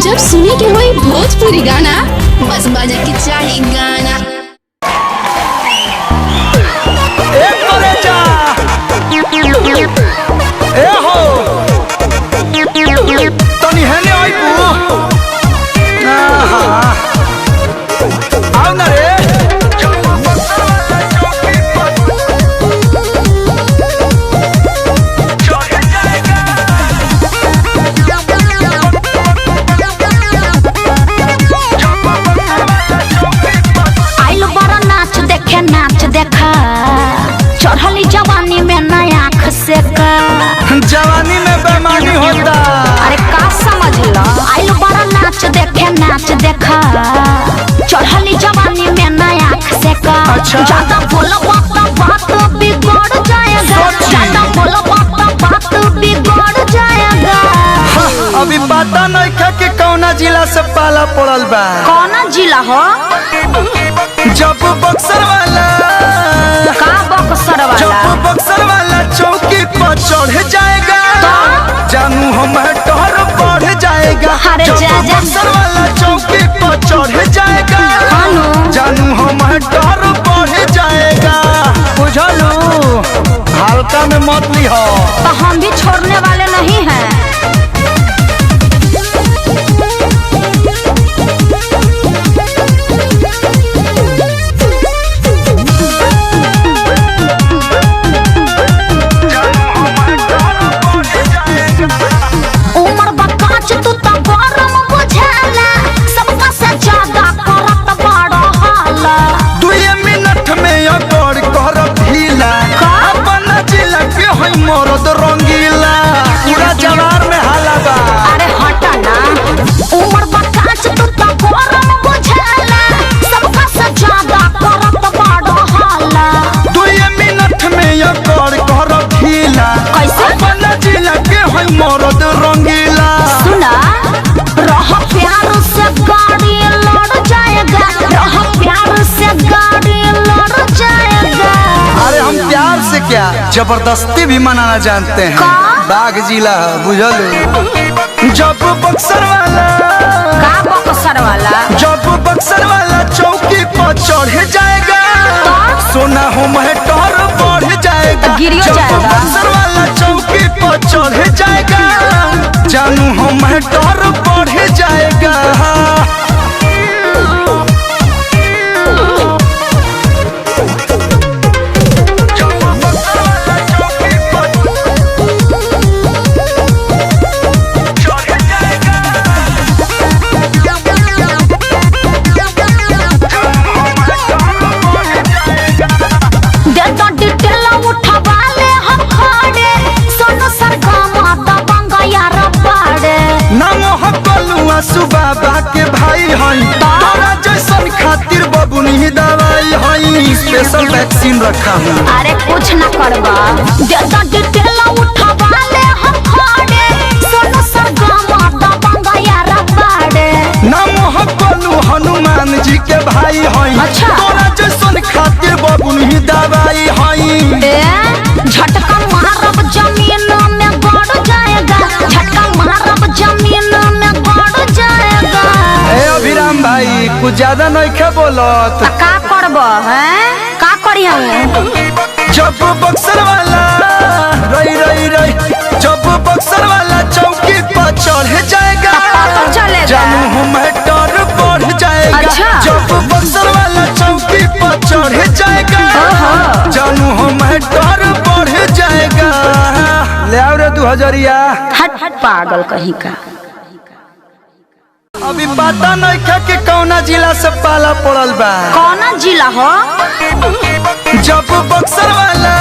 जब सुने के होई भोजपुरी गाना बस बजे के चाही गाना। ए हो तनी हेने आइबू आओ ना रे आइल बड़ा नाच देखा चढ़ली जवानी में नया आँख से का जवानी में बेमानी होता। अरे का समझ लो आइल बड़ा नाच देखा चढ़ली जवानी में नया आँख से का। अच्छा। ज्यादा बोलो बात बिगड़ जाएगा, ज्यादा बोलो बात बिगड़ जाएगा। अभी पता नहीं था कि कौना जिला से पाला पड़ल बा। कौना जिला हो? जब बक्सर वाला का बक्सर वाला? जब बक्सर वाला चौकी पर चढ़ जाएगा तो? जानू हम टहर बढ़ जाएगा। अरे जब जा। बक्सर वाला चौकी पर चढ़ जाएगा जानू हम टहर बढ़ जाएगा। बुझलू हल्का में मत ली हो। तो हम भी छोड़ने वाले नहीं हैं। उमर बकाच तू तो गरम बुझाला, सबका से ज्यादा करत बड़ा हाला। 2 मिनट में अगर कर ढीला अपना जिला के होई मरद रंगीला पूरा जवार में हाला बा। अरे हटा ना उमर बकाच तू तो गरम बुझाला, सबका से ज्यादा करत बड़ा हाला। 2 मिनट में अगर कर ढीला कैसे? अपना जिला के होई मरद रंगीला। सुना रह प्यार से गाड़ी लड़ जाएगा, रह प्यार से गाड़ी लड़ जाएगा। अरे हम प्यार से क्या जबरदस्ती भी मनाना जानते हैं। का? बाग जिला बुझल। जब बक्सर वाला का बक्सर वाला? जब बक्सर वाला चौकी पर चढ़ जाएगा तो? सोना हो टहर बढ़ जाएगा। गिरियो जब जाएगा। बक्सर वाला चौकी पर चढ़ जाएगा जानू हो टहर बढ़ जाएगा। दे तो डिटेल उठवा ले हम खड़े, सोनू सरगम दबंग यार बाड़े। नाम हो कलुआ सुबाबा के भाई हई तोरा जैसन खातिर बबुनी दवाई हई स्पेशल वैक्सीन रखा हूँ। अरे कुछ न करवा दे तो डिटेल उठवा ले हम खड़े, सोनू सरगम दबंग यार बाड़े। नाम हो कलु हनुमान जी के भाई हई अच्छा। तोरा जैसन खातिर बबुनी दवाई हई। झटका मारब जमीन में गड़ जाएगा, झटका मारब जमीन में गड़ जाएगा। ए अभिराम भाई कुछ ज्यादा नहीं खे बोलत। का करब हैं? का करी हम? जब बक्सर वाला रही जब बक्सर वाला चौकी पर चढ़ जाएगा तो चलेगा। जानू हम डर बढ़ जाएगा। अच्छा। जब बक्सर वाला चौकी पर चढ़ जाएगा जानू हम डर बढ़ जाएगा। ले आओ रे 2000। हट पागल कहीं का। अभी पता नहीं था कि कौना जिला से पाला पड़ल बा। कौना जिला हो? जब बक्सर वाला